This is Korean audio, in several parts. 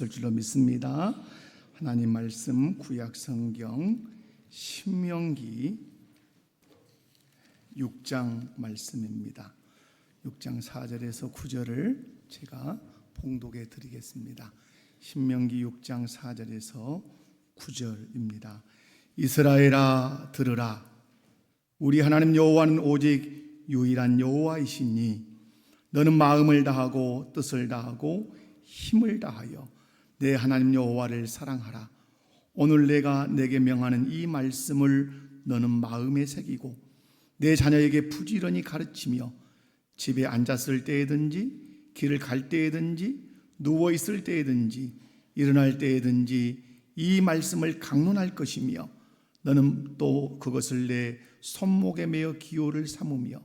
줄로 믿습니다. 하나님 말씀 구약 성경 신명기 6장 말씀입니다. 6장 4절에서 9절을 제가 봉독해 드리겠습니다. 신명기 6장 4절에서 9절입니다. 이스라엘아 들으라. 우리 하나님 여호와는 오직 유일한 여호와이시니 너는 마음을 다하고 뜻을 다하고 힘을 다하여 내 하나님 여호와를 사랑하라. 오늘 내가 내게 명하는 이 말씀을 너는 마음에 새기고 내 자녀에게 부지런히 가르치며 집에 앉았을 때에든지 길을 갈 때에든지 누워 있을 때에든지 일어날 때에든지 이 말씀을 강론할 것이며 너는 또 그것을 내 손목에 매어 기호를 삼으며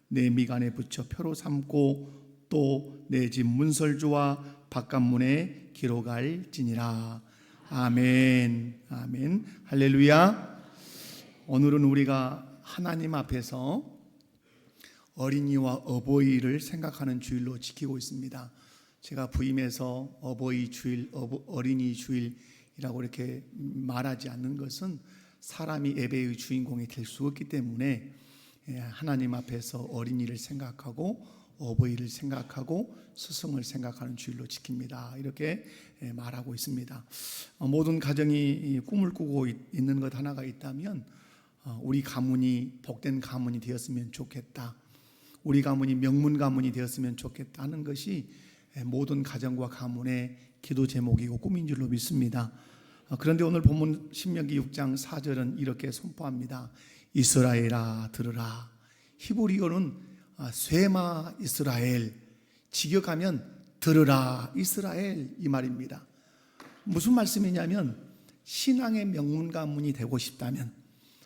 내 미간에 붙여 표로 삼고 또 내 집 문설주와 바깥문에 기록할지니라. 아멘. 아멘. 할렐루야. 오늘은 우리가 하나님 앞에서 어린이와 어버이를 생각하는 주일로 지키고 있습니다. 제가 부임해서 어버이 주일, 어린이 주일이라고 이렇게 말하지 않는 것은 사람이 예배의 주인공이 될 수 없기 때문에 하나님 앞에서 어린이를 생각하고 어버이를 생각하고 스승을 생각하는 주일로 지킵니다. 이렇게 말하고 있습니다. 모든 가정이 꿈을 꾸고 있는 것 하나가 있다면 우리 가문이 복된 가문이 되었으면 좋겠다. 우리 가문이 명문 가문이 되었으면 좋겠다 하는 것이 모든 가정과 가문의 기도 제목이고 꿈인 줄로 믿습니다. 그런데 오늘 본문 신명기 6장 4절은 이렇게 선포합니다. 이스라엘아 들으라. 히브리어는 쇠마 이스라엘, 직역하면 들으라 이스라엘 이 말입니다. 무슨 말씀이냐면 신앙의 명문 가문이 되고 싶다면,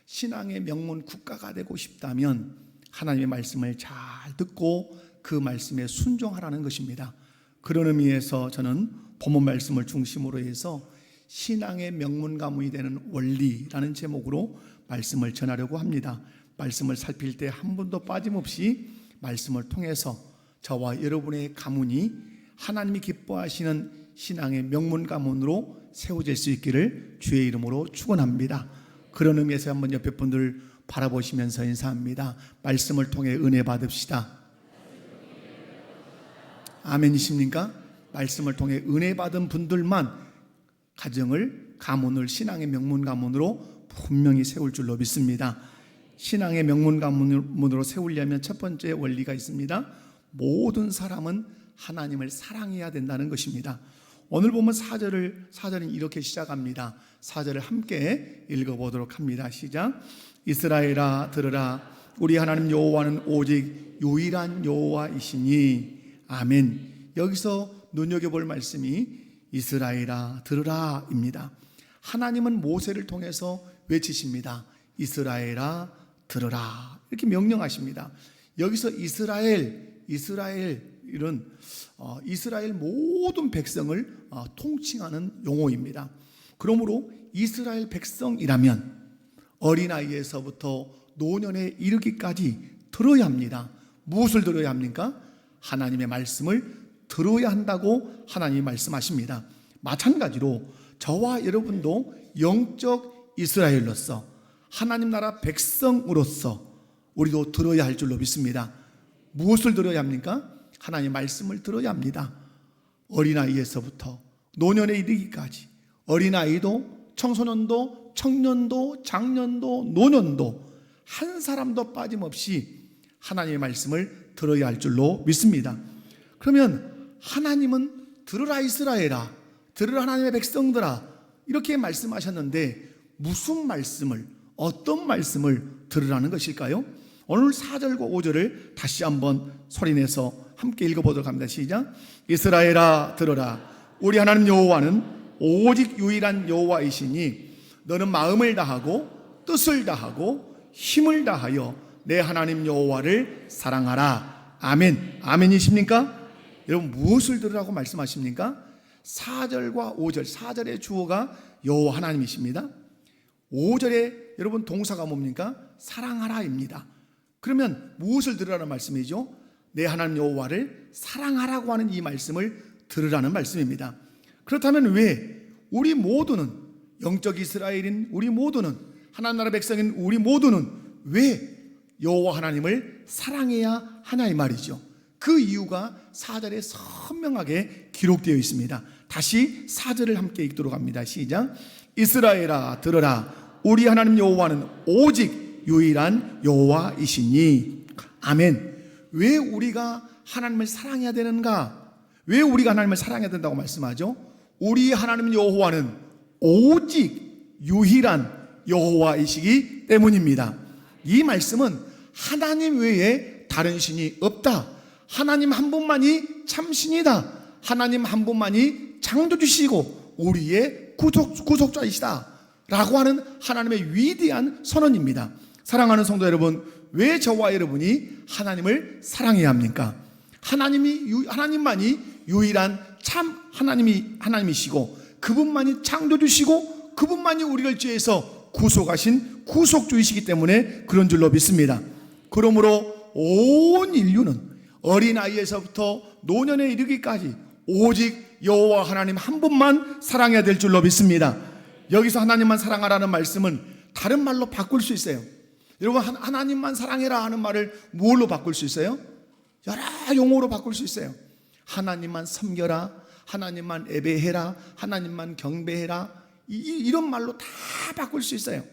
신앙의 명문 국가가 되고 싶다면 하나님의 말씀을 잘 듣고 그 말씀에 순종하라는 것입니다. 그런 의미에서 저는 본문 말씀을 중심으로 해서 신앙의 명문 가문이 되는 원리라는 제목으로 말씀을 전하려고 합니다. 말씀을 살필 때 한 번도 빠짐없이 말씀을 통해서 저와 여러분의 가문이 하나님이 기뻐하시는 신앙의 명문 가문으로 세워질 수 있기를 주의 이름으로 축원합니다. 그런 의미에서 한번 옆에 분들 바라보시면서 인사합니다. 말씀을 통해 은혜 받읍시다. 아멘이십니까? 말씀을 통해 은혜 받은 분들만 가정을, 가문을 신앙의 명문 가문으로 분명히 세울 줄로 믿습니다. 신앙의 명문 가문으로 세우려면 첫 번째 원리가 있습니다. 모든 사람은 하나님을 사랑해야 된다는 것입니다. 오늘 보면 4절은 이렇게 시작합니다. 4절을 함께 읽어보도록 합니다. 시작. 이스라엘아 들으라. 우리 하나님 여호와는 오직 유일한 여호와이시니. 아멘. 여기서 눈여겨볼 말씀이 이스라엘아 들으라 입니다. 하나님은 모세를 통해서 외치십니다. 이스라엘아 들으라 이렇게 명령하십니다. 여기서 이스라엘 이런 이스라엘 모든 백성을 통칭하는 용어입니다. 그러므로 이스라엘 백성이라면 어린아이에서부터 노년에 이르기까지 들어야 합니다. 무엇을 들어야 합니까? 하나님의 말씀을 들어야 한다고 하나님이 말씀하십니다. 마찬가지로 저와 여러분도 영적 이스라엘로서 하나님 나라 백성으로서 우리도 들어야 할 줄로 믿습니다. 무엇을 들어야 합니까? 하나님의 말씀을 들어야 합니다. 어린아이에서부터 노년에 이르기까지 어린아이도 청소년도 청년도 장년도 노년도 한 사람도 빠짐없이 하나님의 말씀을 들어야 할 줄로 믿습니다. 그러면 하나님은 들으라 이스라엘아, 들으라 하나님의 백성들아 이렇게 말씀하셨는데 무슨 말씀을, 어떤 말씀을 들으라는 것일까요? 오늘 4절과 5절을 다시 한번 소리내서 함께 읽어보도록 합니다. 시작. 이스라엘아 들으라. 우리 하나님 여호와는 오직 유일한 여호와이시니 너는 마음을 다하고 뜻을 다하고 힘을 다하여 내 하나님 여호와를 사랑하라. 아멘. 아멘이십니까? 여러분 무엇을 들으라고 말씀하십니까? 4절과 5절, 4절의 주어가 여호와 하나님이십니다. 5절에 여러분 동사가 뭡니까? 사랑하라입니다. 그러면 무엇을 들으라는 말씀이죠? 내 하나님 여호와를 사랑하라고 하는 이 말씀을 들으라는 말씀입니다. 그렇다면 왜 우리 모두는, 영적 이스라엘인 우리 모두는, 하나님 나라 백성인 우리 모두는 왜 여호와 하나님을 사랑해야 하나 이 말이죠. 그 이유가 4절에 선명하게 기록되어 있습니다. 다시 4절을 함께 읽도록 합니다. 시작. 이스라엘아 들으라, 우리 하나님 여호와는 오직 유일한 여호와이시니. 아멘. 왜 우리가 하나님을 사랑해야 되는가? 왜 우리가 하나님을 사랑해야 된다고 말씀하죠? 우리 하나님 여호와는 오직 유일한 여호와이시기 때문입니다. 이 말씀은 하나님 외에 다른 신이 없다, 하나님 한 분만이 참신이다, 하나님 한 분만이 창조주시고 우리의 구속자이시다 라고 하는 하나님의 위대한 선언입니다. 사랑하는 성도 여러분, 왜 저와 여러분이 하나님을 사랑해야 합니까? 하나님만이 유일한 참 하나님이시고 그분만이 창조주시고 그분만이 우리를 죄에서 구속하신 구속주이시기 때문에 그런 줄로 믿습니다. 그러므로 온 인류는 어린아이에서부터 노년에 이르기까지 오직 여호와 하나님 한 분만 사랑해야 될 줄로 믿습니다. 여기서 하나님만 사랑하라는 말씀은 다른 말로 바꿀 수 있어요. 여러분, 하나님만 사랑해라 하는 말을 뭘로 바꿀 수 있어요? 여러 용어로 바꿀 수 있어요. 하나님만 섬겨라, 하나님만 예배해라, 하나님만 경배해라, 이런 말로 다 바꿀 수 있어요.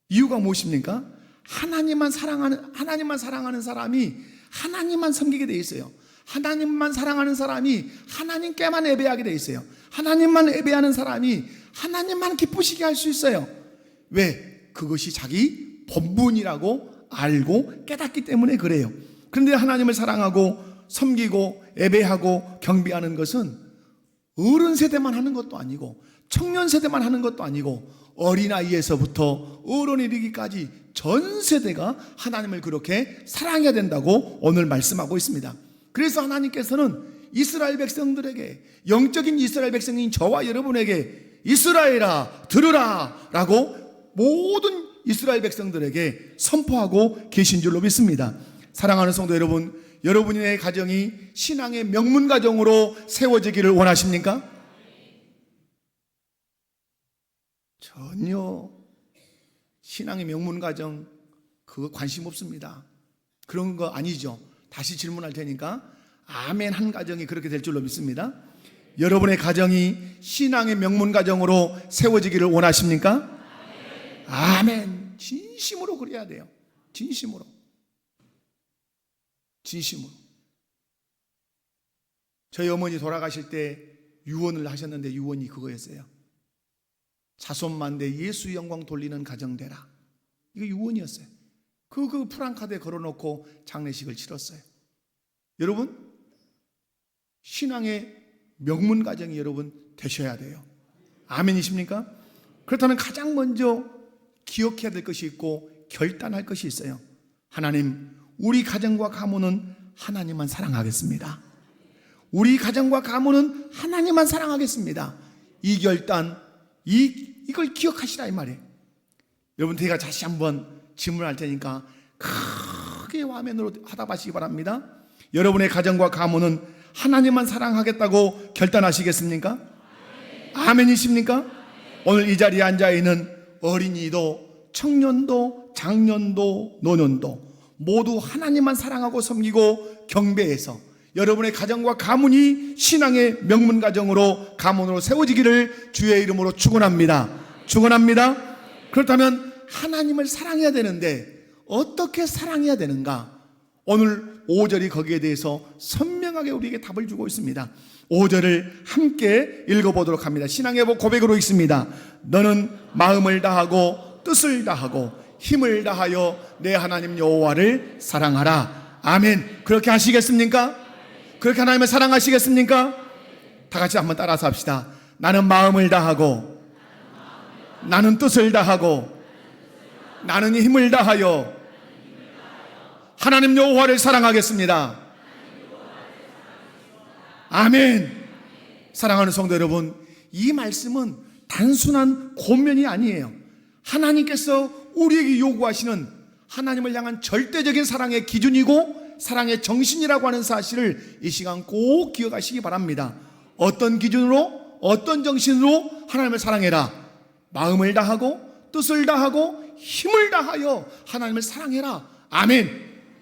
이유가 무엇입니까? 하나님만 사랑하는 사람이 하나님만 섬기게 돼 있어요. 하나님만 사랑하는 사람이 하나님께만 예배하게 돼 있어요. 하나님만 예배하는 사람이 하나님만 기쁘시게 할 수 있어요. 왜? 그것이 자기 본분이라고 알고 깨닫기 때문에 그래요. 그런데 하나님을 사랑하고 섬기고 예배하고 경배하는 것은 어른 세대만 하는 것도 아니고 청년 세대만 하는 것도 아니고 어린아이에서부터 어른이 이르기까지 전 세대가 하나님을 그렇게 사랑해야 된다고 오늘 말씀하고 있습니다. 그래서 하나님께서는 이스라엘 백성들에게, 영적인 이스라엘 백성인 저와 여러분에게 이스라엘아 들으라 라고 모든 이스라엘 백성들에게 선포하고 계신 줄로 믿습니다. 사랑하는 성도 여러분, 여러분의 가정이 신앙의 명문 가정으로 세워지기를 원하십니까? 전혀 신앙의 명문 가정 그거 관심 없습니다. 그런 거 아니죠. 다시 질문할 테니까 아멘 한 가정이 그렇게 될 줄로 믿습니다. 여러분의 가정이 신앙의 명문 가정으로 세워지기를 원하십니까? 아멘. 진심으로 그래야 돼요. 진심으로. 저희 어머니 돌아가실 때 유언을 하셨는데 유언이 그거였어요. 자손만대 예수 영광 돌리는 가정 되라. 이거 유언이었어요. 그 프랑카드에 걸어놓고 장례식을 치렀어요. 여러분, 신앙의 명문 가정이 여러분 되셔야 돼요. 아멘이십니까? 그렇다면 가장 먼저 기억해야 될 것이 있고 결단할 것이 있어요. 하나님, 우리 가정과 가문은 하나님만 사랑하겠습니다. 우리 가정과 가문은 하나님만 사랑하겠습니다. 이 결단, 이걸 기억하시라 이 말이에요. 여러분, 제가 다시 한번 질문할 테니까 크게 아멘으로 하답하시기 바랍니다. 여러분의 가정과 가문은 하나님만 사랑하겠다고 결단하시겠습니까? 아멘이십니까? 오늘 이 자리에 앉아있는 어린이도 청년도 장년도 노년도 모두 하나님만 사랑하고 섬기고 경배해서 여러분의 가정과 가문이 신앙의 명문 가정으로 가문으로 세워지기를 주의 이름으로 축원합니다. 축원합니다. 그렇다면 하나님을 사랑해야 되는데 어떻게 사랑해야 되는가? 오늘 5절이 거기에 대해서 선명하게 우리에게 답을 주고 있습니다. 5절을 함께 읽어보도록 합니다. 신앙의 고백으로 읽습니다. 너는 마음을 다하고 뜻을 다하고 힘을 다하여 내 하나님 여호와를 사랑하라. 아멘. 그렇게 하시겠습니까? 그렇게 하나님을 사랑하시겠습니까? 다 같이 한번 따라서 합시다. 나는 마음을 다하고 나는 뜻을 다하고 나는 힘을 다하여 하나님 여호와를 사랑하겠습니다. 아멘. 사랑하는 성도 여러분, 이 말씀은 단순한 권면이 아니에요. 하나님께서 우리에게 요구하시는 하나님을 향한 절대적인 사랑의 기준이고 사랑의 정신이라고 하는 사실을 이 시간 꼭 기억하시기 바랍니다. 어떤 기준으로 어떤 정신으로 하나님을 사랑해라? 마음을 다하고 뜻을 다하고 힘을 다하여 하나님을 사랑해라. 아멘.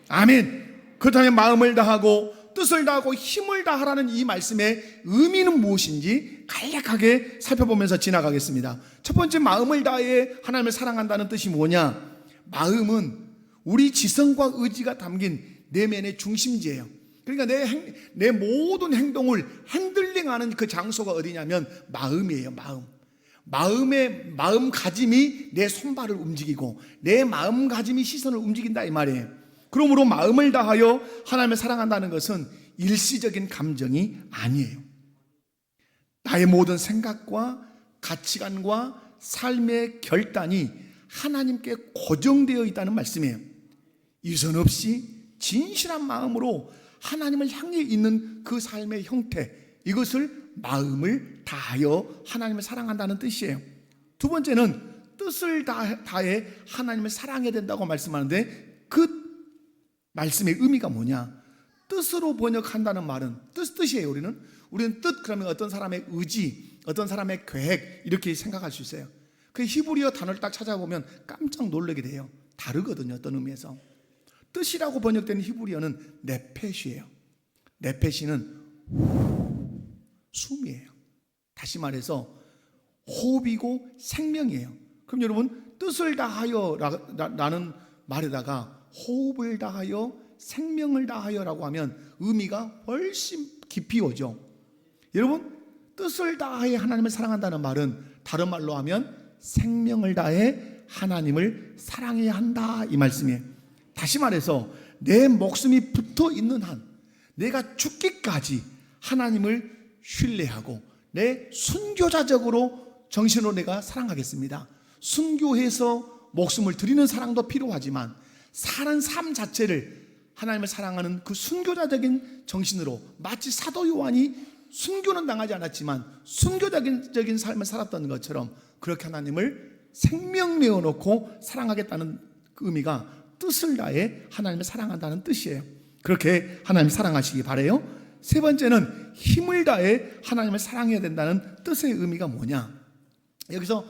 아멘. 그렇다면 마음을 다하고 뜻을 다하고 힘을 다하라는 이 말씀의 의미는 무엇인지 간략하게 살펴보면서 지나가겠습니다. 첫 번째, 마음을 다해 하나님을 사랑한다는 뜻이 뭐냐? 마음은 우리 지성과 의지가 담긴 내면의 중심지예요. 그러니까 내 모든 행동을 핸들링하는 그 장소가 어디냐면 마음이에요. 마음의 마음가짐이 내 손발을 움직이고 내 마음가짐이 시선을 움직인다 이 말이에요. 그러므로 마음을 다하여 하나님을 사랑한다는 것은 일시적인 감정이 아니에요. 나의 모든 생각과 가치관과 삶의 결단이 하나님께 고정되어 있다는 말씀이에요. 유선 없이 진실한 마음으로 하나님을 향해 있는 그 삶의 형태, 이것을 마음을 다하여 하나님을 사랑한다는 뜻이에요. 두 번째는 뜻을 다해 하나님을 사랑해야 된다고 말씀하는데 그 말씀의 의미가 뭐냐? 뜻으로 번역한다는 말은 뜻이에요. 우리는 뜻 그러면 어떤 사람의 의지, 어떤 사람의 계획 이렇게 생각할 수 있어요. 그 히브리어 단어를 딱 찾아보면 깜짝 놀라게 돼요. 다르거든요. 어떤 의미에서. 뜻이라고 번역된 히브리어는 네펫이에요. 네펫이는 숨이에요. 다시 말해서 호흡이고 생명이에요. 그럼 여러분, 뜻을 다하여 라는 말에다가 호흡을 다하여 생명을 다하여라고 하면 의미가 훨씬 깊이 오죠. 여러분, 뜻을 다해 하나님을 사랑한다는 말은 다른 말로 하면 생명을 다해 하나님을 사랑해야 한다 이 말씀이에요. 다시 말해서 내 목숨이 붙어 있는 한 내가 죽기까지 하나님을 신뢰하고 내 순교자적으로 정신으로 내가 사랑하겠습니다. 순교해서 목숨을 드리는 사랑도 필요하지만 사는 삶 자체를 하나님을 사랑하는 그 순교자적인 정신으로, 마치 사도 요한이 순교는 당하지 않았지만 순교자적인 삶을 살았던 것처럼 그렇게 하나님을 생명 내어놓고 사랑하겠다는 그 의미가 뜻을 다해 하나님을 사랑한다는 뜻이에요. 그렇게 하나님을 사랑하시기 바라요. 세 번째는 힘을 다해 하나님을 사랑해야 된다는 뜻의 의미가 뭐냐? 여기서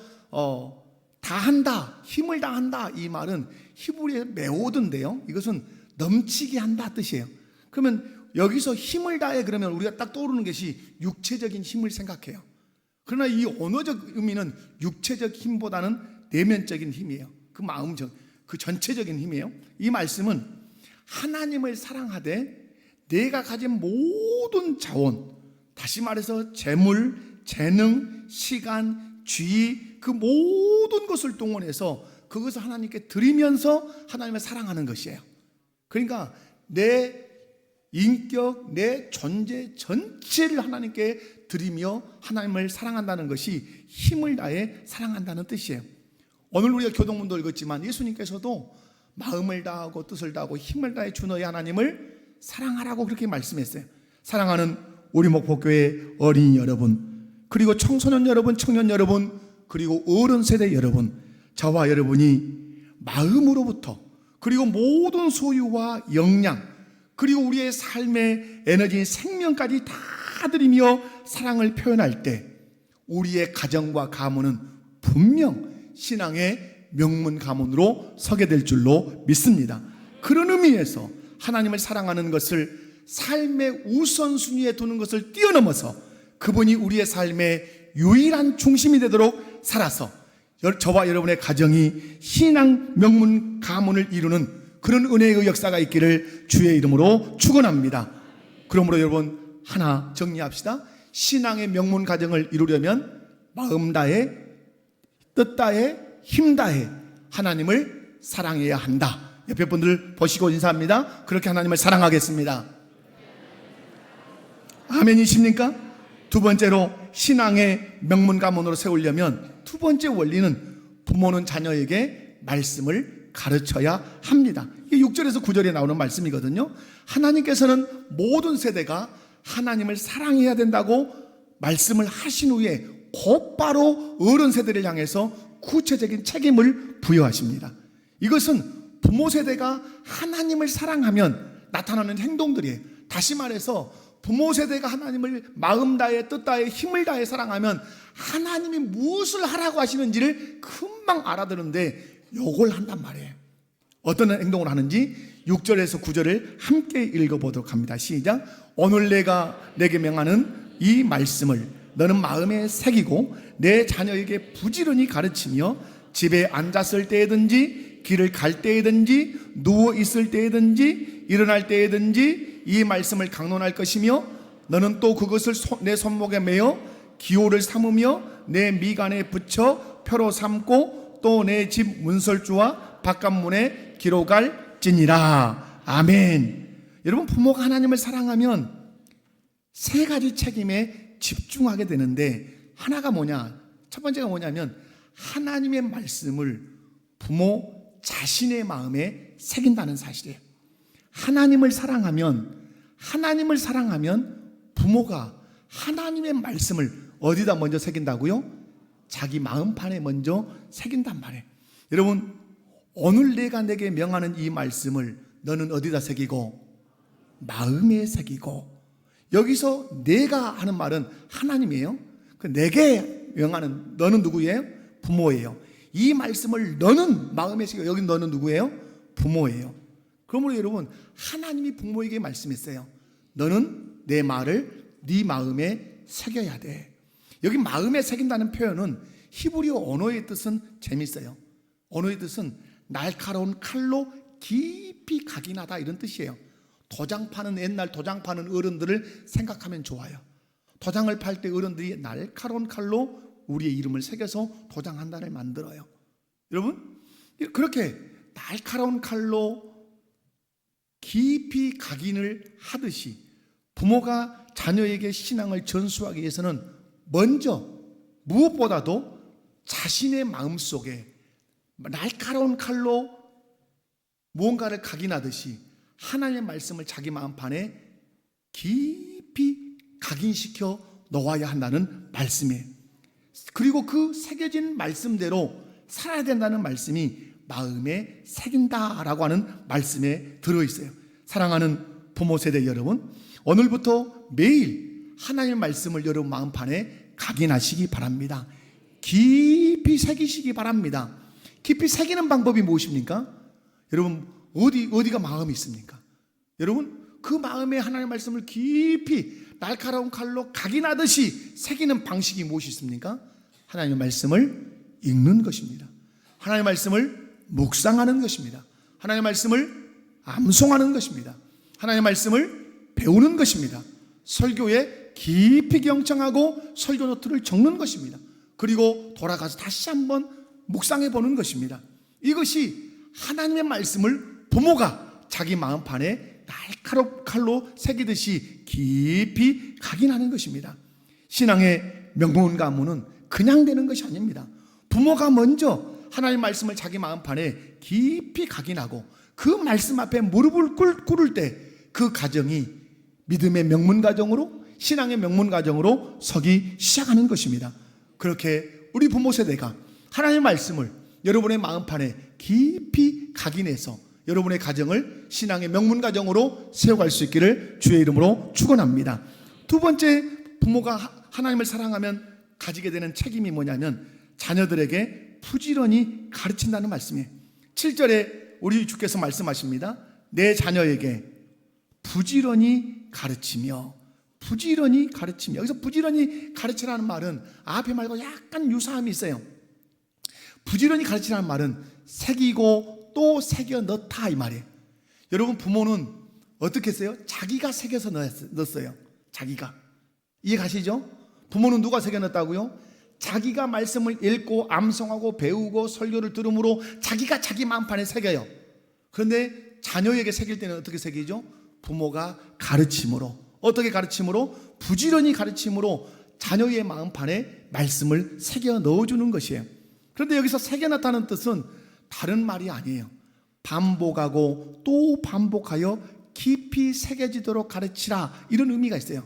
다한다, 힘을 다한다 이 말은 히브리의 메오드인데요, 이것은 넘치게 한다 뜻이에요. 그러면 여기서 힘을 다해 그러면 우리가 딱 떠오르는 것이 육체적인 힘을 생각해요. 그러나 이 언어적 의미는 육체적 힘보다는 내면적인 힘이에요. 그 마음, 그 전체적인 힘이에요. 이 말씀은 하나님을 사랑하되 내가 가진 모든 자원, 다시 말해서 재물, 재능, 시간, 지위, 그 모든 것을 동원해서 그것을 하나님께 드리면서 하나님을 사랑하는 것이에요. 그러니까 내 인격, 내 존재 전체를 하나님께 드리며 하나님을 사랑한다는 것이 힘을 다해 사랑한다는 뜻이에요. 오늘 우리가 교동문도 읽었지만 예수님께서도 마음을 다하고 뜻을 다하고 힘을 다해 주 너희 하나님을 사랑하라고 그렇게 말씀했어요. 사랑하는 우리 목포교회 어린이 여러분, 그리고 청소년 여러분, 청년 여러분, 그리고 어른 세대 여러분, 저와 여러분이 마음으로부터 그리고 모든 소유와 역량, 그리고 우리의 삶의 에너지, 생명까지 다 드리며 사랑을 표현할 때 우리의 가정과 가문은 분명 신앙의 명문 가문으로 서게 될 줄로 믿습니다. 그런 의미에서 하나님을 사랑하는 것을 삶의 우선순위에 두는 것을 뛰어넘어서 그분이 우리의 삶의 유일한 중심이 되도록 살아서 저와 여러분의 가정이 신앙 명문 가문을 이루는 그런 은혜의 역사가 있기를 주의 이름으로 축원합니다. 그러므로 여러분 하나 정리합시다. 신앙의 명문 가정을 이루려면 마음 다해, 뜻 다해, 힘 다해 하나님을 사랑해야 한다. 옆에 분들 보시고 인사합니다. 그렇게 하나님을 사랑하겠습니다. 아멘이십니까? 두 번째로 신앙의 명문 가문으로 세우려면 두 번째 원리는 부모는 자녀에게 말씀을 가르쳐야 합니다. 이게 6절에서 9절에 나오는 말씀이거든요. 하나님께서는 모든 세대가 하나님을 사랑해야 된다고 말씀을 하신 후에 곧바로 어른 세대를 향해서 구체적인 책임을 부여하십니다. 이것은 부모 세대가 하나님을 사랑하면 나타나는 행동들이에요. 다시 말해서 부모 세대가 하나님을 마음 다해 뜻 다해 힘을 다해 사랑하면 하나님이 무엇을 하라고 하시는지를 금방 알아들는데 요걸 한단 말이에요. 어떤 행동을 하는지 6절에서 9절을 함께 읽어보도록 합니다. 시작. 오늘 내가 내게 명하는 이 말씀을 너는 마음에 새기고 내 자녀에게 부지런히 가르치며 집에 앉았을 때든지 길을 갈 때든지 누워 있을 때든지 일어날 때든지 이 말씀을 강론할 것이며 너는 또 그것을 내 손목에 매어 기호를 삼으며 내 미간에 붙여 표로 삼고 또 내 집 문설주와 바깥문에 기록할지니라. 아멘. 여러분, 부모가 하나님을 사랑하면 세 가지 책임에 집중하게 되는데 하나가 뭐냐? 첫 번째가 뭐냐면 하나님의 말씀을 부모 자신의 마음에 새긴다는 사실이에요. 하나님을 사랑하면 부모가 하나님의 말씀을 어디다 먼저 새긴다고요? 자기 마음판에 먼저 새긴단 말이에요. 여러분, 오늘 내가 내게 명하는 이 말씀을 너는 어디다 새기고? 마음에 새기고. 여기서 내가 하는 말은 하나님이에요. 내게 명하는 너는 누구예요? 부모예요. 이 말씀을 너는 마음에 새기고. 여기 너는 누구예요? 부모예요. 그러므로 여러분, 하나님이 부모에게 말씀했어요. 너는 내 말을 네 마음에 새겨야 돼. 여기 마음에 새긴다는 표현은 히브리어 언어의 뜻은 재밌어요. 언어의 뜻은 날카로운 칼로 깊이 각인하다 이런 뜻이에요. 도장 파는 옛날 도장 파는 어른들을 생각하면 좋아요. 도장을 팔 때 어른들이 날카로운 칼로 우리의 이름을 새겨서 도장 한 단을 만들어요. 여러분, 그렇게 날카로운 칼로 깊이 각인을 하듯이 부모가 자녀에게 신앙을 전수하기 위해서는 먼저 무엇보다도 자신의 마음속에 날카로운 칼로 무언가를 각인하듯이 하나님의 말씀을 자기 마음판에 깊이 각인시켜 놓아야 한다는 말씀이에요. 그리고 그 새겨진 말씀대로 살아야 된다는 말씀이 마음에 새긴다라고 하는 말씀에 들어있어요. 사랑하는 부모 세대 여러분, 오늘부터 매일 하나님의 말씀을 여러분 마음판에 각인하시기 바랍니다. 깊이 새기시기 바랍니다. 깊이 새기는 방법이 무엇입니까? 여러분, 어디가 마음이 있습니까? 여러분, 그 마음에 하나님의 말씀을 깊이 날카로운 칼로 각인하듯이 새기는 방식이 무엇이 있습니까? 하나님의 말씀을 읽는 것입니다. 하나님의 말씀을 묵상하는 것입니다. 하나님의 말씀을 암송하는 것입니다. 하나님의 말씀을 배우는 것입니다. 설교에 깊이 경청하고 설교 노트를 적는 것입니다. 그리고 돌아가서 다시 한번 묵상해 보는 것입니다. 이것이 하나님의 말씀을 부모가 자기 마음판에 날카로운 칼로 새기듯이 깊이 각인하는 것입니다. 신앙의 명문 가문은 그냥 되는 것이 아닙니다. 부모가 먼저 하나님의 말씀을 자기 마음판에 깊이 각인하고 그 말씀 앞에 무릎을 꿇을 때 그 가정이 믿음의 명문 가정으로, 신앙의 명문 가정으로 서기 시작하는 것입니다. 그렇게 우리 부모 세대가 하나님의 말씀을 여러분의 마음판에 깊이 각인해서 여러분의 가정을 신앙의 명문 가정으로 세워갈 수 있기를 주의 이름으로 축원합니다. 두 번째, 부모가 하나님을 사랑하면 가지게 되는 책임이 뭐냐면 자녀들에게 부지런히 가르친다는 말씀이에요. 7절에 우리 주께서 말씀하십니다. 내 자녀에게 부지런히 가르치며. 여기서 부지런히 가르치라는 말은 앞에 말과 약간 유사함이 있어요. 부지런히 가르치라는 말은 새기고 또 새겨 넣다 이 말이에요. 여러분, 부모는 어떻게 했어요? 자기가 새겨서 넣었어요. 자기가. 이해 가시죠? 부모는 누가 새겨 넣었다고요? 자기가 말씀을 읽고 암송하고 배우고 설교를 들음으로 자기가 자기 마음판에 새겨요. 그런데 자녀에게 새길 때는 어떻게 새기죠? 부모가 가르침으로. 어떻게 가르침으로? 부지런히 가르침으로 자녀의 마음판에 말씀을 새겨 넣어주는 것이에요. 그런데 여기서 새겨 넣다는 뜻은 다른 말이 아니에요. 반복하고 또 반복하여 깊이 새겨지도록 가르치라, 이런 의미가 있어요.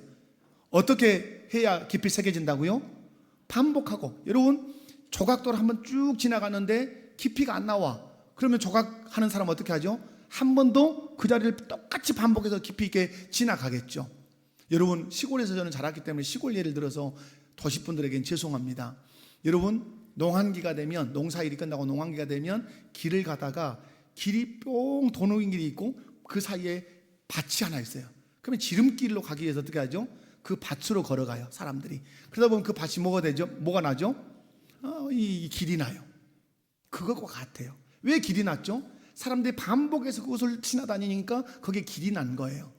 어떻게 해야 깊이 새겨진다고요? 반복하고. 여러분, 조각도를 한번 쭉 지나가는데 깊이가 안 나와. 그러면 조각하는 사람 어떻게 하죠? 한 번 더 그 자리를 똑같이 반복해서 깊이 있게 지나가겠죠. 여러분, 시골에서 저는 자랐기 때문에 시골 예를 들어서 도시분들에겐 죄송합니다. 여러분, 농한기가 되면, 농사일이 끝나고 농한기가 되면 길을 가다가 길이 뿅 도는 길이 있고 그 사이에 밭이 하나 있어요. 그러면 지름길로 가기 위해서 어떻게 하죠? 그 밭으로 걸어가요, 사람들이. 그러다 보면 그 밭이 뭐가 되죠? 뭐가 나죠? 이 길이 나요. 그것과 같아요. 왜 길이 났죠? 사람들이 반복해서 그것을 지나다니니까 거기에 길이 난 거예요.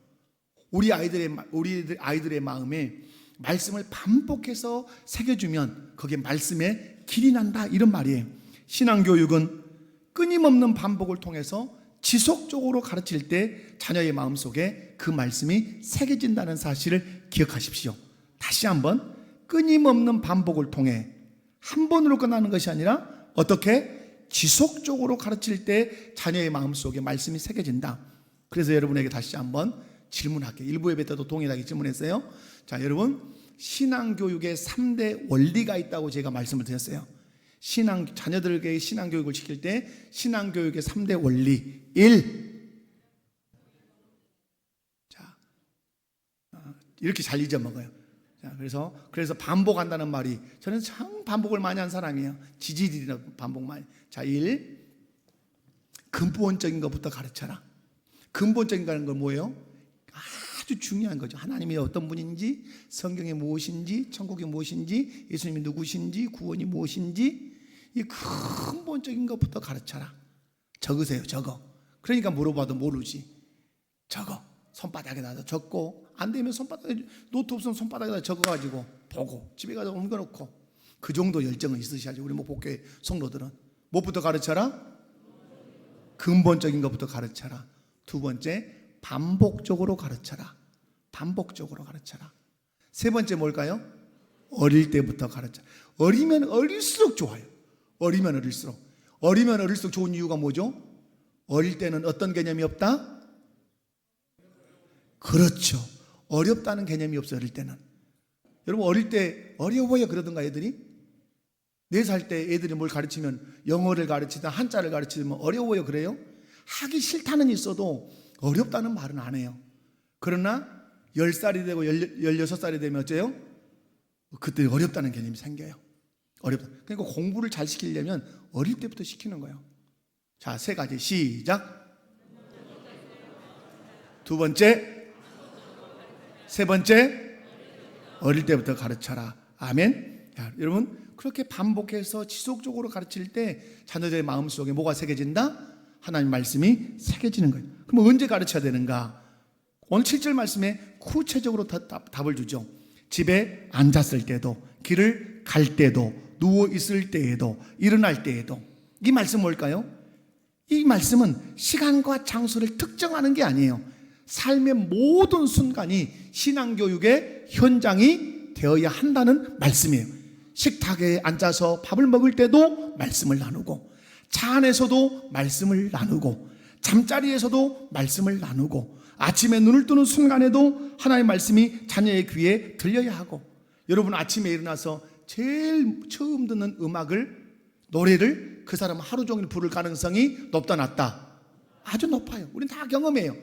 우리 아이들의 마음에 말씀을 반복해서 새겨주면 거기에 말씀에 길이 난다, 이런 말이에요. 신앙교육은 끊임없는 반복을 통해서 지속적으로 가르칠 때 자녀의 마음속에 그 말씀이 새겨진다는 사실을 기억하십시오. 다시 한번, 끊임없는 반복을 통해 한 번으로 끝나는 것이 아니라 어떻게 지속적으로 가르칠 때 자녀의 마음속에 말씀이 새겨진다. 그래서 여러분에게 다시 한번 질문할게요. 일부 예배 때도 동일하게 질문했어요. 자, 여러분, 신앙교육에 3대 원리가 있다고 제가 말씀을 드렸어요. 자녀들에게 신앙교육을 시킬 때 신앙교육의 3대 원리. 1. 자, 이렇게 잘 잊어먹어요. 자, 그래서 반복한다는 말이, 저는 참 반복을 많이 한 사람이에요. 지지리나 반복 많이. 자, 1. 근본적인 것부터 가르쳐라. 근본적인 건 뭐예요? 아주 중요한 거죠. 하나님이 어떤 분인지, 성경이 무엇인지, 천국이 무엇인지, 예수님이 누구신지, 구원이 무엇인지, 이 근본적인 것부터 가르쳐라. 적으세요. 적어. 그러니까 물어봐도 모르지. 적어. 손바닥에다 적고, 안 되면 노트 없으면 손바닥에다 적어가지고 보고 집에 가서 옮겨놓고, 그 정도 열정은 있으셔야지. 우리 목회 성도들은 무엇부터 가르쳐라? 근본적인 것부터 가르쳐라. 두 번째, 반복적으로 가르쳐라. 반복적으로 가르쳐라. 세 번째 뭘까요? 어릴 때부터 가르쳐. 어리면 어릴수록 좋아요. 어리면 어릴수록 좋은 이유가 뭐죠? 어릴 때는 어떤 개념이 없다? 그렇죠. 어렵다는 개념이 없어요. 어릴 때는. 여러분, 어릴 때 어려워요 그러던가 애들이? 4살 때 애들이 뭘 가르치면, 영어를 가르치든 한자를 가르치든 어려워요 그래요? 하기 싫다는 있어도 어렵다는 말은 안 해요. 그러나 10살이 되고 16살이 되면 어째요? 그때 어렵다는 개념이 생겨요. 어렵다. 그러니까 공부를 잘 시키려면 어릴 때부터 시키는 거예요. 자, 3가지 시작. 두 번째, 세 번째, 어릴 때부터 가르쳐라. 아멘. 자, 여러분, 그렇게 반복해서 지속적으로 가르칠 때 자녀들의 마음속에 뭐가 새겨진다? 하나님 말씀이 새겨지는 거예요. 그럼 언제 가르쳐야 되는가? 오늘 7절 말씀에 구체적으로 답을 주죠. 집에 앉았을 때도, 길을 갈 때도, 누워 있을 때에도, 일어날 때에도. 이 말씀 뭘까요? 이 말씀은 시간과 장소를 특정하는 게 아니에요. 삶의 모든 순간이 신앙교육의 현장이 되어야 한다는 말씀이에요. 식탁에 앉아서 밥을 먹을 때도 말씀을 나누고, 차 안에서도 말씀을 나누고, 잠자리에서도 말씀을 나누고, 아침에 눈을 뜨는 순간에도 하나님의 말씀이 자녀의 귀에 들려야 하고, 여러분 아침에 일어나서 제일 처음 듣는 노래를 그 사람은 하루 종일 부를 가능성이 높다 낮다? 아주 높아요. 우리는 다 경험해요.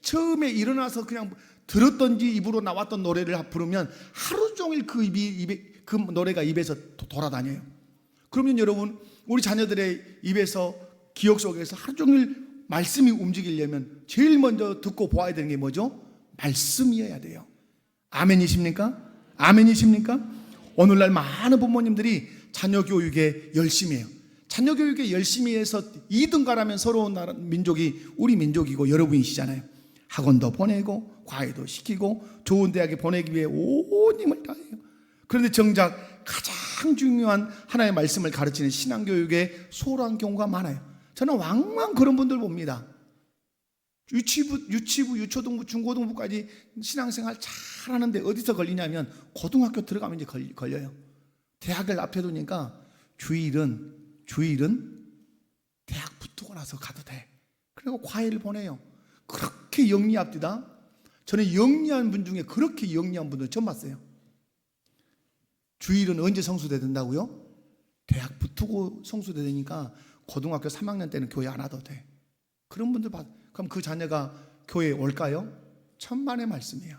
처음에 일어나서 그냥 들었던지 입으로 나왔던 노래를 부르면 하루 종일 그 노래가 입에서 돌아다녀요. 그러면 여러분, 우리 자녀들의 입에서, 기억 속에서 하루 종일 말씀이 움직이려면 제일 먼저 듣고 보아야 되는 게 뭐죠? 말씀이어야 돼요. 아멘이십니까? 아멘이십니까? 오늘날 많은 부모님들이 자녀 교육에 열심히 해요. 자녀 교육에 열심히 해서 2등 가라면 서러운 민족이 우리 민족이고 여러분이시잖아요. 학원도 보내고 과외도 시키고 좋은 대학에 보내기 위해 온 힘을 다해요. 그런데 정작 가장 중요한 하나님의 말씀을 가르치는 신앙교육에 소홀한 경우가 많아요. 저는 왕왕 그런 분들 봅니다. 유치부, 유초등부, 중고등부까지 신앙생활 잘하는데 어디서 걸리냐면 고등학교 들어가면 이제 걸려요. 대학을 앞에 두니까 주일은 대학 붙고 나서 가도 돼. 그리고 과외를 보내요. 그렇게 영리합디다. 저는 영리한 분 중에 그렇게 영리한 분들 처음 봤어요. 주일은 언제 성수대 된다고요? 대학 붙고 성수대 되니까 고등학교 3학년 때는 교회 안 와도 돼. 그런 분들 그럼 그 자녀가 교회에 올까요? 천만의 말씀이에요.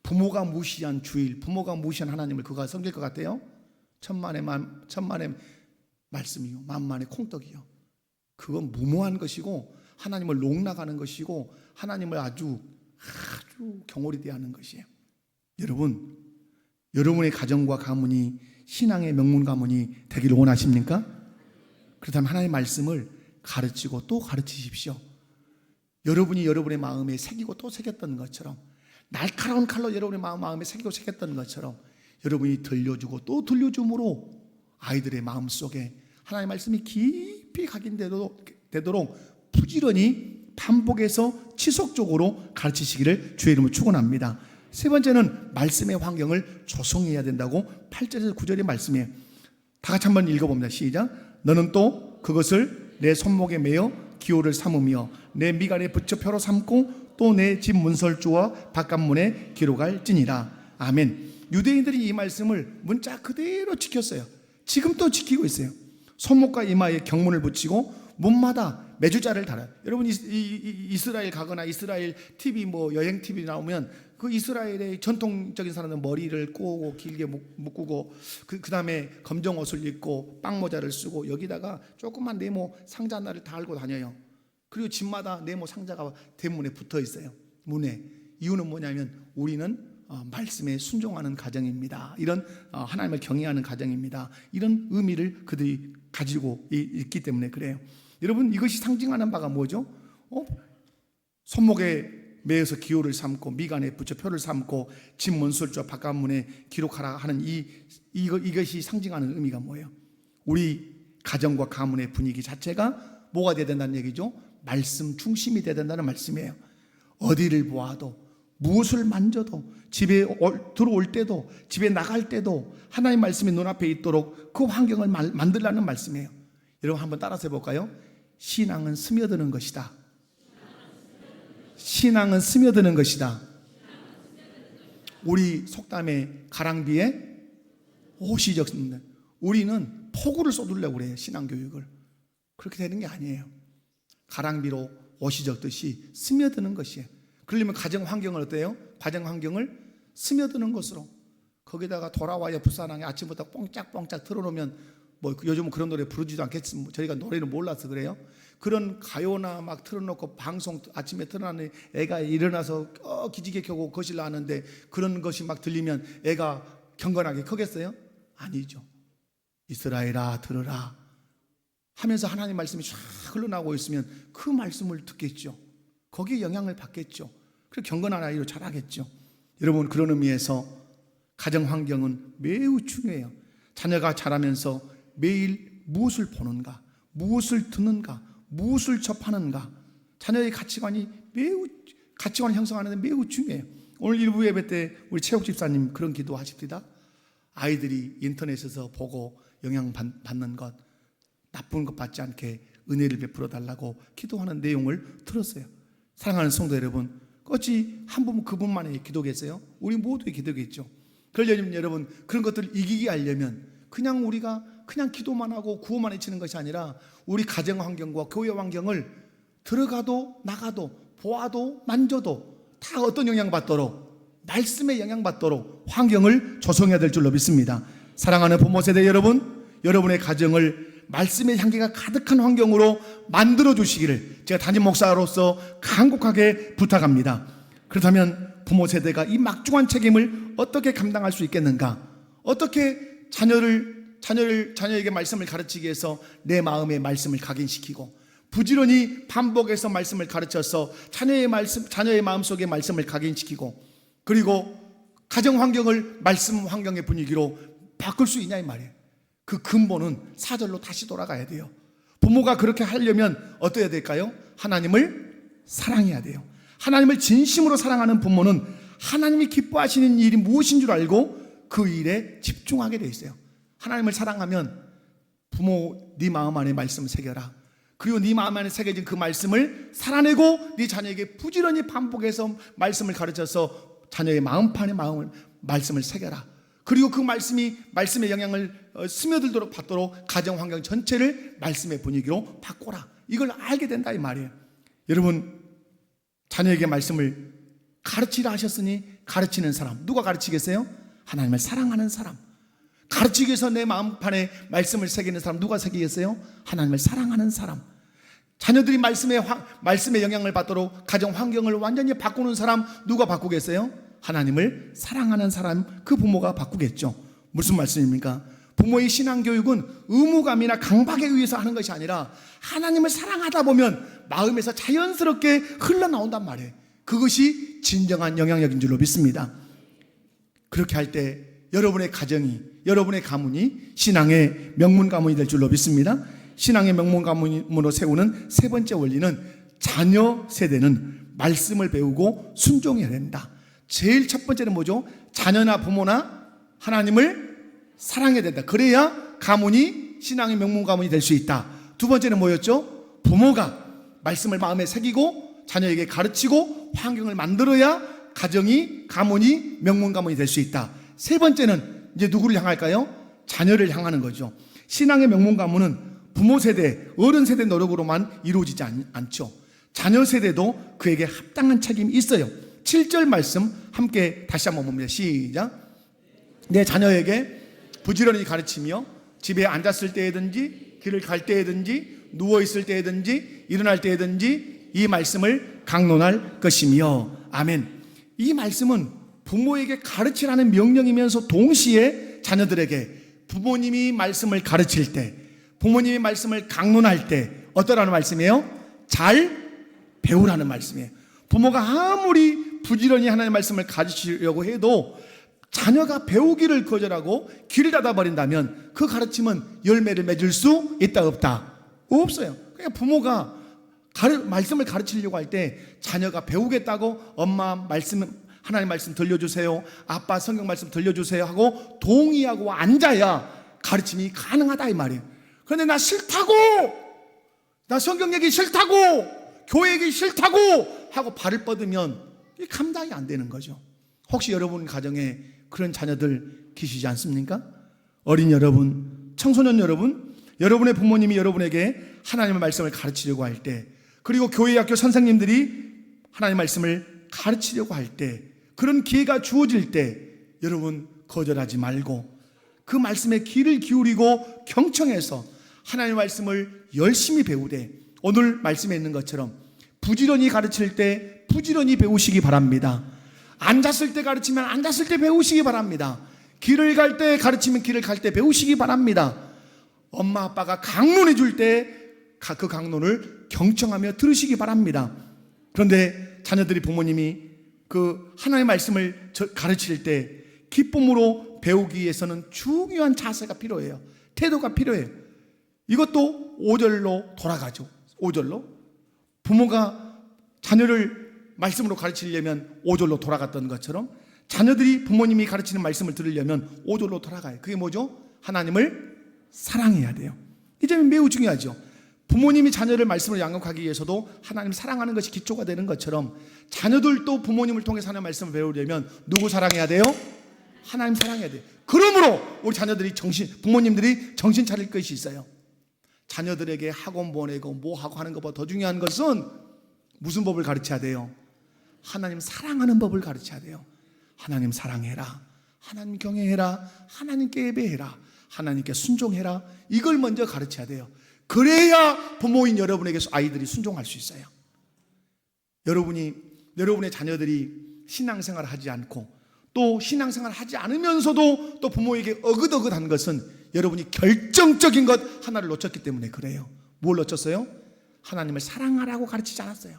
부모가 무시한 주일, 부모가 무시한 하나님을 그가 섬길 것 같아요? 천만의 말씀이요, 만만의 콩떡이요. 그건 무모한 것이고 하나님을 농락하는 것이고 하나님을 아주 경홀히 대하는 것이에요. 여러분, 여러분의 가정과 가문이 신앙의 명문 가문이 되기를 원하십니까? 그렇다면 하나님의 말씀을 가르치고 또 가르치십시오. 여러분이 여러분의 마음에 새기고 또 새겼던 것처럼, 날카로운 칼로 여러분의 마음에 새기고 새겼던 것처럼 여러분이 들려주고 또 들려줌으로 아이들의 마음속에 하나님의 말씀이 깊이 각인되도록 부지런히 반복해서 지속적으로 가르치시기를 주의 이름으로 축원합니다. 세 번째는 말씀의 환경을 조성해야 된다고 8절에서 9절의 말씀이에요. 다 같이 한번 읽어봅니다. 시작. 너는 또 그것을 내 손목에 매어 기호를 삼으며 내 미간에 붙여 표로 삼고 또 내 집 문설주와 바깥문에 기록할지니라. 아멘. 유대인들이 이 말씀을 문자 그대로 지켰어요. 지금 또 지키고 있어요. 손목과 이마에 경문을 붙이고 문마다 메주자를 달아요. 여러분 이스라엘 가거나 이스라엘 TV 여행 TV 나오면 그 이스라엘의 전통적인 사람들은 머리를 꼬고 길게 묶고 그 다음에 검정 옷을 입고 빵모자를 쓰고 여기다가 조그만 네모 상자 하나를 달고 다녀요. 그리고 집마다 네모 상자가 대문에 붙어 있어요. 문에. 이유는 뭐냐면 우리는 말씀에 순종하는 가정입니다. 이런 하나님을 경외하는 가정입니다. 이런 의미를 그들이 가지고 있기 때문에 그래요. 여러분, 이것이 상징하는 바가 뭐죠? 손목에 매어서 기호를 삼고 미간에 붙여 표를 삼고 집 문설주와 바깥문에 기록하라 하는 이것이 상징하는 의미가 뭐예요? 우리 가정과 가문의 분위기 자체가 뭐가 돼야 된다는 얘기죠? 말씀 중심이 돼야 된다는 말씀이에요. 어디를 보아도 무엇을 만져도 집에 들어올 때도 집에 나갈 때도 하나님의 말씀이 눈앞에 있도록 그 환경을 만들라는 말씀이에요. 여러분 한번 따라서 해볼까요? 신앙은 스며드는 것이다. 신앙은 스며드는 것이다. 우리 속담에 가랑비에 옷이 적습니다. 우리는 폭우를 쏟으려고 그래요. 신앙교육을. 그렇게 되는 게 아니에요. 가랑비로 옷이 적듯이 스며드는 것이에요. 그러려면 가정 환경을 어때요? 가정 환경을 스며드는 것으로. 거기다가 돌아와야 부산항에 아침부터 뽕짝뽕짝 틀어놓으면 요즘은 그런 노래 부르지도 않겠지만 저희가 노래를 몰라서 그래요. 그런 가요나 막 틀어놓고 방송 아침에 틀어놨는데 애가 일어나서 기지개 켜고 거실 나왔는데 그런 것이 막 들리면 애가 경건하게 크겠어요? 아니죠. 이스라엘아 들으라 하면서 하나님 말씀이 쫙 흘러나오고 있으면 그 말씀을 듣겠죠. 거기에 영향을 받겠죠. 그리고 경건한 아이로 자라겠죠. 여러분, 그런 의미에서 가정 환경은 매우 중요해요. 자녀가 자라면서 매일 무엇을 보는가, 무엇을 듣는가, 무엇을 접하는가, 자녀의 가치관을 형성하는 데 매우 중요해요. 오늘 일부 예배 때 우리 최욱 집사님 그런 기도하십니다. 아이들이 인터넷에서 보고 영향받는 것, 나쁜 것 받지 않게 은혜를 베풀어 달라고 기도하는 내용을 들었어요. 사랑하는 성도 여러분, 어찌 한 분 그분만의 기도겠어요? 우리 모두의 기도겠죠. 그러려면 여러분, 그런 것들을 이기게 하려면 우리가 그냥 기도만 하고 구호만 외치는 것이 아니라 우리 가정 환경과 교회 환경을 들어가도 나가도 보아도 만져도 다 어떤 영향 받도록, 말씀에 영향 받도록 환경을 조성해야 될 줄로 믿습니다. 사랑하는 부모 세대 여러분, 여러분의 가정을 말씀의 향기가 가득한 환경으로 만들어 주시기를 제가 담임 목사로서 간곡하게 부탁합니다. 그렇다면 부모 세대가 이 막중한 책임을 어떻게 감당할 수 있겠는가? 어떻게 자녀에게 말씀을 가르치기 위해서 내 마음에 말씀을 각인시키고 부지런히 반복해서 말씀을 가르쳐서 자녀의 마음속에 말씀을 각인시키고 그리고 가정 환경을 말씀 환경의 분위기로 바꿀 수 있냐 이 말이에요. 그 근본은 4절로 다시 돌아가야 돼요. 부모가 그렇게 하려면 어떠해야 될까요? 하나님을 사랑해야 돼요. 하나님을 진심으로 사랑하는 부모는 하나님이 기뻐하시는 일이 무엇인 줄 알고 그 일에 집중하게 되어 있어요. 하나님을 사랑하면 부모 네 마음 안에 말씀을 새겨라. 그리고 네 마음 안에 새겨진 그 말씀을 살아내고 네 자녀에게 부지런히 반복해서 말씀을 가르쳐서 자녀의 마음판에 말씀을 새겨라. 그리고 그 말씀의 영향을 스며들도록 받도록 가정 환경 전체를 말씀의 분위기로 바꿔라. 이걸 알게 된다 이 말이에요. 여러분, 자녀에게 말씀을 가르치라 하셨으니 가르치는 사람. 누가 가르치겠어요? 하나님을 사랑하는 사람. 가르치기 위해서 내 마음판에 말씀을 새기는 사람. 누가 새기겠어요? 하나님을 사랑하는 사람. 자녀들이 말씀의 영향을 받도록 가정 환경을 완전히 바꾸는 사람. 누가 바꾸겠어요? 하나님을 사랑하는 사람. 그 부모가 바꾸겠죠. 무슨 말씀입니까? 부모의 신앙교육은 의무감이나 강박에 의해서 하는 것이 아니라 하나님을 사랑하다 보면 마음에서 자연스럽게 흘러나온단 말이에요. 그것이 진정한 영향력인 줄로 믿습니다. 그렇게 할 때 여러분의 가정이, 여러분의 가문이 신앙의 명문 가문이 될 줄로 믿습니다. 신앙의 명문 가문으로 세우는 세 번째 원리는 자녀 세대는 말씀을 배우고 순종해야 된다. 제일 첫 번째는 뭐죠? 자녀나 부모나 하나님을 사랑해야 된다. 그래야 가문이 신앙의 명문 가문이 될 수 있다. 두 번째는 뭐였죠? 부모가 말씀을 마음에 새기고 자녀에게 가르치고 환경을 만들어야 가정이, 가문이 명문 가문이 될 수 있다. 세 번째는 이제 누구를 향할까요? 자녀를 향하는 거죠. 신앙의 명문 가문은 부모 세대, 어른 세대 노력으로만 이루어지지 않죠. 자녀 세대도 그에게 합당한 책임이 있어요. 7절 말씀 함께 다시 한번 봅니다. 시작. 내 자녀에게 부지런히 가르치며 집에 앉았을 때든지 길을 갈 때든지 누워있을 때든지 일어날 때든지 이 말씀을 강론할 것이며. 아멘. 이 말씀은 부모에게 가르치라는 명령이면서 동시에 자녀들에게 부모님이 말씀을 가르칠 때, 부모님이 말씀을 강론할 때 어떠라는 말씀이에요? 잘 배우라는 말씀이에요. 부모가 아무리 부지런히 하나님의 말씀을 가르치려고 해도 자녀가 배우기를 거절하고 귀를 닫아버린다면 그 가르침은 열매를 맺을 수 있다 없다? 없어요. 그러니까 부모가 말씀을 가르치려고 할 때 자녀가 배우겠다고 엄마 하나님 말씀 들려주세요, 아빠 성경 말씀 들려주세요 하고 동의하고 앉아야 가르침이 가능하다 이 말이에요. 그런데 나 싫다고, 나 성경 얘기 싫다고, 교회 얘기 싫다고 하고 발을 뻗으면 감당이 안 되는 거죠. 혹시 여러분 가정에 그런 자녀들 계시지 않습니까? 어린 여러분, 청소년 여러분, 여러분의 부모님이 여러분에게 하나님의 말씀을 가르치려고 할 때, 그리고 교회 학교 선생님들이 하나님의 말씀을 가르치려고 할 때, 그런 기회가 주어질 때 여러분 거절하지 말고 그 말씀에 귀를 기울이고 경청해서 하나님의 말씀을 열심히 배우되, 오늘 말씀에 있는 것처럼 부지런히 가르칠 때 부지런히 배우시기 바랍니다. 앉았을 때 가르치면 앉았을 때 배우시기 바랍니다. 길을 갈 때 가르치면 길을 갈 때 배우시기 바랍니다. 엄마 아빠가 강론해 줄 때 그 강론을 경청하며 들으시기 바랍니다. 그런데 자녀들이 부모님이 그 하나님의 말씀을 가르칠 때 기쁨으로 배우기 위해서는 중요한 자세가 필요해요. 태도가 필요해요. 이것도 5절로 돌아가죠. 5절로 부모가 자녀를 말씀으로 가르치려면 5절로 돌아갔던 것처럼 자녀들이 부모님이 가르치는 말씀을 들으려면 5절로 돌아가요. 그게 뭐죠? 하나님을 사랑해야 돼요. 이 점이 매우 중요하죠. 부모님이 자녀를 말씀으로 양육하기 위해서도 하나님 사랑하는 것이 기초가 되는 것처럼 자녀들도 부모님을 통해서 하나님의 말씀을 배우려면 누구 사랑해야 돼요? 하나님 사랑해야 돼요. 그러므로 우리 자녀들이 부모님들이 정신 차릴 것이 있어요. 자녀들에게 학원 보내고 뭐 하고 하는 것보다 더 중요한 것은 무슨 법을 가르쳐야 돼요? 하나님 사랑하는 법을 가르쳐야 돼요. 하나님 사랑해라, 하나님 경외해라, 하나님께 예배해라, 하나님께 순종해라. 이걸 먼저 가르쳐야 돼요. 그래야 부모인 여러분에게 아이들이 순종할 수 있어요. 여러분의 자녀들이 신앙생활을 하지 않고 또 신앙생활을 하지 않으면서도 또 부모에게 어긋어긋한 것은 여러분이 결정적인 것 하나를 놓쳤기 때문에 그래요. 뭘 놓쳤어요? 하나님을 사랑하라고 가르치지 않았어요.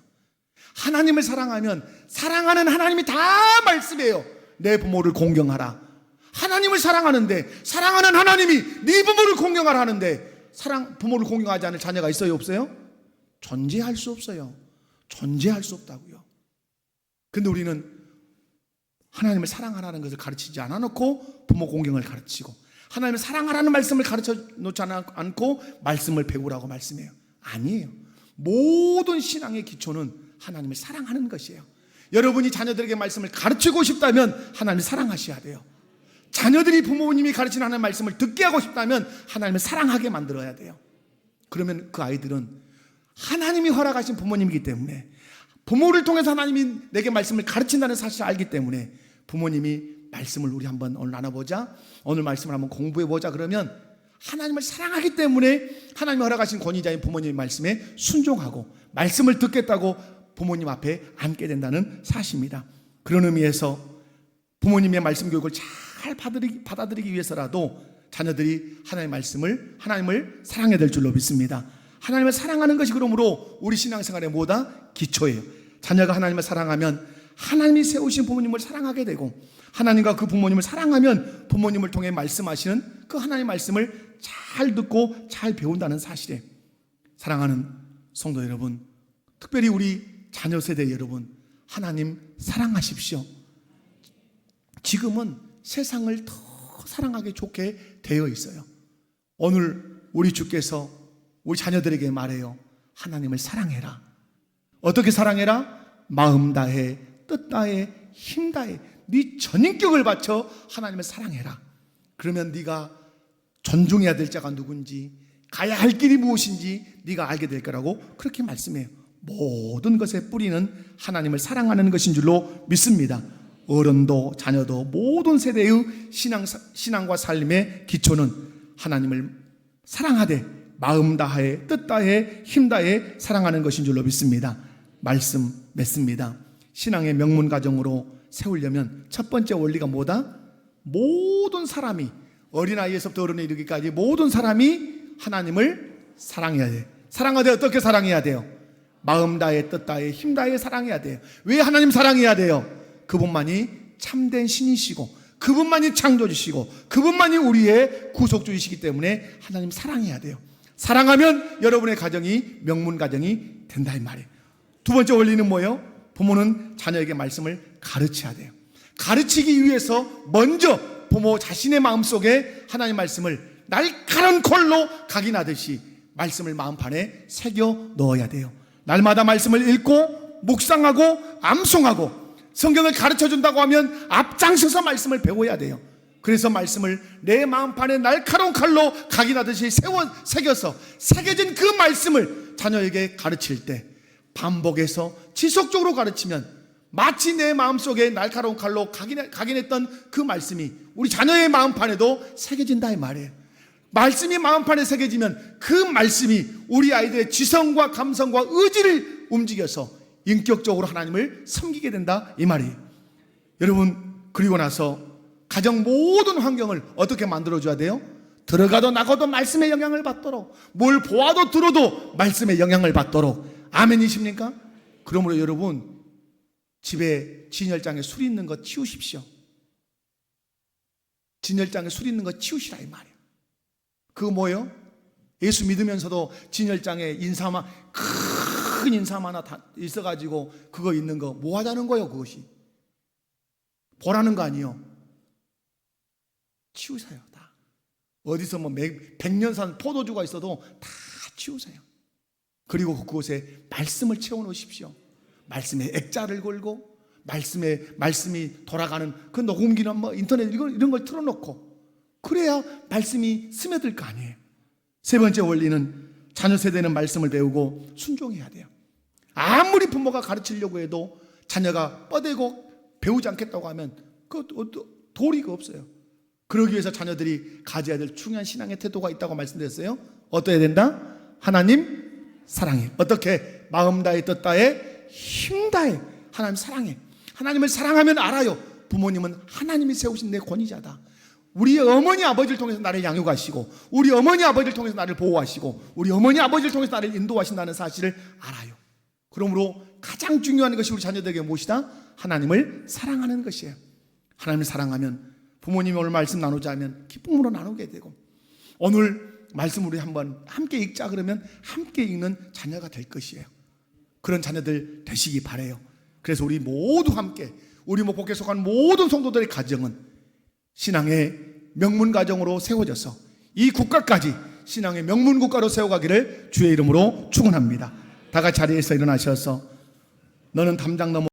하나님을 사랑하면 사랑하는 하나님이 다 말씀해요. 내 부모를 공경하라. 하나님을 사랑하는데 사랑하는 하나님이 네 부모를 공경하라 하는데 부모를 공경하지 않을 자녀가 있어요, 없어요? 존재할 수 없어요. 존재할 수 없다고요. 근데 우리는 하나님을 사랑하라는 것을 가르치지 않아놓고 부모 공경을 가르치고 하나님을 사랑하라는 말씀을 가르쳐 놓지 않고 말씀을 배우라고 말씀해요. 아니에요. 모든 신앙의 기초는 하나님을 사랑하는 것이에요. 여러분이 자녀들에게 말씀을 가르치고 싶다면 하나님을 사랑하셔야 돼요. 자녀들이 부모님이 가르치는 하나님의 말씀을 듣게 하고 싶다면 하나님을 사랑하게 만들어야 돼요. 그러면 그 아이들은 하나님이 허락하신 부모님이기 때문에, 부모를 통해서 하나님이 내게 말씀을 가르친다는 사실을 알기 때문에 부모님이 말씀을 우리 한번 오늘 나눠보자, 오늘 말씀을 한번 공부해보자 그러면 하나님을 사랑하기 때문에 하나님이 허락하신 권위자인 부모님의 말씀에 순종하고 말씀을 듣겠다고 부모님 앞에 앉게 된다는 사실입니다. 그런 의미에서 부모님의 말씀 교육을 잘 받아들이기 위해서라도 자녀들이 하나님을 사랑해야 될 줄로 믿습니다. 하나님을 사랑하는 것이 그러므로 우리 신앙생활의 뭐다? 기초예요. 자녀가 하나님을 사랑하면 하나님이 세우신 부모님을 사랑하게 되고, 하나님과 그 부모님을 사랑하면 부모님을 통해 말씀하시는 그 하나님의 말씀을 잘 듣고 잘 배운다는 사실에, 사랑하는 성도 여러분, 특별히 우리 자녀 세대 여러분, 하나님 사랑하십시오. 지금은 세상을 더 사랑하기 좋게 되어 있어요. 오늘 우리 주께서 우리 자녀들에게 말해요. 하나님을 사랑해라. 어떻게 사랑해라? 마음 다해, 뜻 다해, 힘 다해, 네 전인격을 바쳐 하나님을 사랑해라. 그러면 네가 존중해야 될 자가 누군지, 가야 할 길이 무엇인지 네가 알게 될 거라고 그렇게 말씀해요. 모든 것의 뿌리는 하나님을 사랑하는 것인 줄로 믿습니다. 어른도 자녀도 모든 세대의 신앙과 삶의 기초는 하나님을 사랑하되 마음 다해, 뜻 다해, 힘 다해 사랑하는 것인 줄로 믿습니다. 말씀 맺습니다. 신앙의 명문 가정으로 세우려면 첫 번째 원리가 뭐다? 모든 사람이, 어린아이에서부터 어른에 이르기까지 모든 사람이 하나님을 사랑해야 돼. 사랑하되 어떻게 사랑해야 돼요? 마음 다해, 뜻 다해, 힘 다해 사랑해야 돼요. 왜 하나님 사랑해야 돼요? 그분만이 참된 신이시고, 그분만이 창조주시고, 그분만이 우리의 구속주이시기 때문에 하나님 사랑해야 돼요. 사랑하면 여러분의 가정이 명문 가정이 된다 이 말이에요. 두 번째 원리는 뭐예요? 부모는 자녀에게 말씀을 가르쳐야 돼요. 가르치기 위해서 먼저 부모 자신의 마음속에 하나님 말씀을 날카로운 콜로 각인하듯이 말씀을 마음판에 새겨 넣어야 돼요. 날마다 말씀을 읽고 묵상하고 암송하고, 성경을 가르쳐준다고 하면 앞장서서 말씀을 배워야 돼요. 그래서 말씀을 내 마음판에 날카로운 칼로 각인하듯이 새겨서 새겨진 그 말씀을 자녀에게 가르칠 때, 반복해서 지속적으로 가르치면 마치 내 마음속에 날카로운 칼로 각인했던 그 말씀이 우리 자녀의 마음판에도 새겨진다 이 말이에요. 말씀이 마음판에 새겨지면 그 말씀이 우리 아이들의 지성과 감성과 의지를 움직여서 인격적으로 하나님을 섬기게 된다 이 말이에요. 여러분, 그리고 나서 가정 모든 환경을 어떻게 만들어줘야 돼요? 들어가도 나가도 말씀의 영향을 받도록, 뭘 보아도 들어도 말씀의 영향을 받도록. 아멘이십니까? 그러므로 여러분, 집에 진열장에 술 있는 거 치우십시오. 진열장에 술 있는 거 치우시라 이 말이에요. 그거 뭐예요? 예수 믿으면서도 진열장에 큰 인삼 하나 다 있어가지고 그거 있는 거 뭐 하자는 거예요? 그것이 보라는 거 아니에요. 치우세요. 다 어디서 뭐 100년 산 포도주가 있어도 다 치우세요. 그리고 그곳에 말씀을 채워놓으십시오. 말씀에 액자를 걸고 말씀이 돌아가는 그 녹음기나 뭐 인터넷 이런 걸 틀어놓고, 그래야 말씀이 스며들 거 아니에요. 세 번째 원리는 자녀 세대는 말씀을 배우고 순종해야 돼요. 아무리 부모가 가르치려고 해도 자녀가 뻗대고 배우지 않겠다고 하면 그 도리가 없어요. 그러기 위해서 자녀들이 가져야 될 중요한 신앙의 태도가 있다고 말씀드렸어요. 어떠해야 된다? 하나님 사랑해. 어떻게? 마음 다해, 뜻 다해, 힘 다해 하나님 사랑해. 하나님을 사랑하면 알아요. 부모님은 하나님이 세우신 내 권위자다. 우리 어머니 아버지를 통해서 나를 양육하시고, 우리 어머니 아버지를 통해서 나를 보호하시고, 우리 어머니 아버지를 통해서 나를 인도하신다는 사실을 알아요. 그러므로 가장 중요한 것이 우리 자녀들에게 무엇이다? 하나님을 사랑하는 것이에요. 하나님을 사랑하면, 부모님이 오늘 말씀 나누자면 기쁨으로 나누게 되고, 오늘 말씀 우리 한번 함께 읽자 그러면 함께 읽는 자녀가 될 것이에요. 그런 자녀들 되시기 바라요. 그래서 우리 모두 함께, 우리 목복에 속한 모든 성도들의 가정은 신앙의 명문 가정으로 세워져서 이 국가까지 신앙의 명문 국가로 세워가기를 주의 이름으로 축원합니다. 다 같이 자리에서 일어나셔서 너는 담장 넘어